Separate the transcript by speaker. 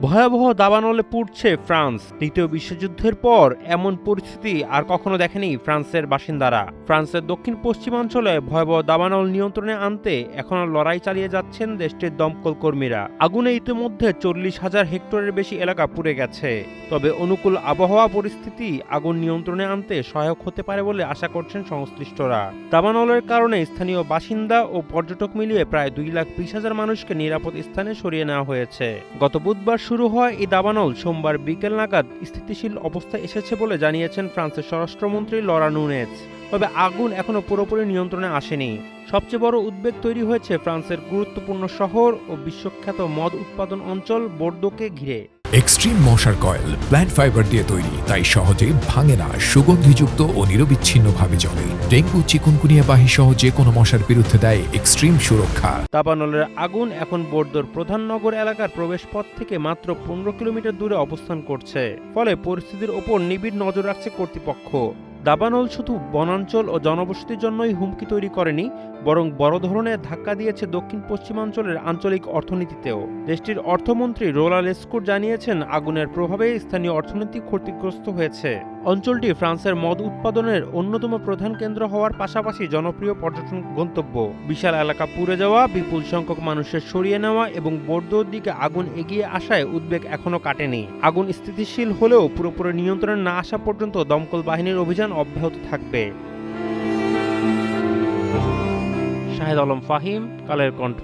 Speaker 1: ভয়াবহ দাবানলে পুড়ছে ফ্রান্স। দ্বিতীয় বিশ্বযুদ্ধের পর এমন পরিস্থিতি আর কখনো দেখেনি ফ্রান্সের বাসিন্দারা। ফ্রান্সের দক্ষিণ পশ্চিমাঞ্চলে ভয়াবহ দাবানল নিয়ন্ত্রণে আনতে এখনো লড়াই চালিয়ে যাচ্ছেন দেশটির দমকল কর্মীরা। আগুনে ইতিমধ্যে 40,000 হেক্টরের বেশি এলাকা পুড়ে গেছে। তবে অনুকূল আবহাওয়া পরিস্থিতি আগুন নিয়ন্ত্রণে আনতে সহায়ক হতে পারে বলে আশা করছেন সংশ্লিষ্টরা। দাবানলের কারণে স্থানীয় বাসিন্দা ও পর্যটক মিলিয়ে প্রায় 2,20,000 মানুষকে নিরাপদ স্থানে সরিয়ে নেওয়া হয়েছে। গত বুধবার শুরু হয় এই দাবানল সোমবার বিকেল নাগাদ স্থিতিশীল অবস্থায় এসেছে বলে জানিয়েছেন ফ্রান্সের স্বরাষ্ট্রমন্ত্রী লরা নুনেজ। তবে আগুন এখনো পুরোপুরি নিয়ন্ত্রণে আসেনি। সবচেয়ে বড় উদ্বেগ তৈরি হয়েছে ফ্রান্সের গুরুত্বপূর্ণ শহর ও বিশ্বখ্যাত মদ উৎপাদন অঞ্চল বোর্দোকে ঘিরে।
Speaker 2: এক্সট্রিম মশার কয়েল প্ল্যান্ট ফাইবার দিয়ে তৈরি, তাই সহজে ভাঙে না, সুগন্ধিযুক্ত ও নিরবিচ্ছিন্নভাবে জ্বলে। ডেঙ্গু, চিকুনগুনিয়া বাহি সহ যে কোনো মশার বিরুদ্ধে দেয় এক্সট্রিম সুরক্ষা।
Speaker 1: দাবানলের আগুন এখন বোর্দোর প্রধান নগর এলাকার প্রবেশপথ থেকে মাত্র 15 কিলোমিটার দূরে অবস্থান করছে। ফলে পরিস্থিতির ওপর নিবিড় নজর রাখছে কর্তৃপক্ষ। দাবানল শুধু বনাঞ্চল ও জনবসতির জন্যই হুমকি তৈরি করেনি, বরং বড় ধরনের ধাক্কা দিয়েছে দক্ষিণ পশ্চিমাঞ্চলের আঞ্চলিক অর্থনীতিতেও। দেশটির অর্থমন্ত্রী রোলা লেস্কুর জানিয়েছেন, আগুনের প্রভাবে স্থানীয় অর্থনীতি ক্ষতিগ্রস্ত হয়েছে। অঞ্চলটি ফ্রান্সের মদ উৎপাদনের অন্যতম প্রধান কেন্দ্র হওয়ার পাশাপাশি জনপ্রিয় পর্যটন গন্তব্য। বিশাল এলাকা পুড়ে যাওয়া, বিপুল সংখ্যক মানুষের সরিয়ে নেওয়া এবং বোর্দোর দিকে আগুন এগিয়ে আসায় উদ্বেগ এখনো কাটেনি। আগুন স্থিতিশীল হলেও পুরোপুরি নিয়ন্ত্রণে না আসা পর্যন্ত দমকল বাহিনীর অভিযান অব্যাহত থাকবে। শাহেদ আলম ফাহিম, কালের কণ্ঠ।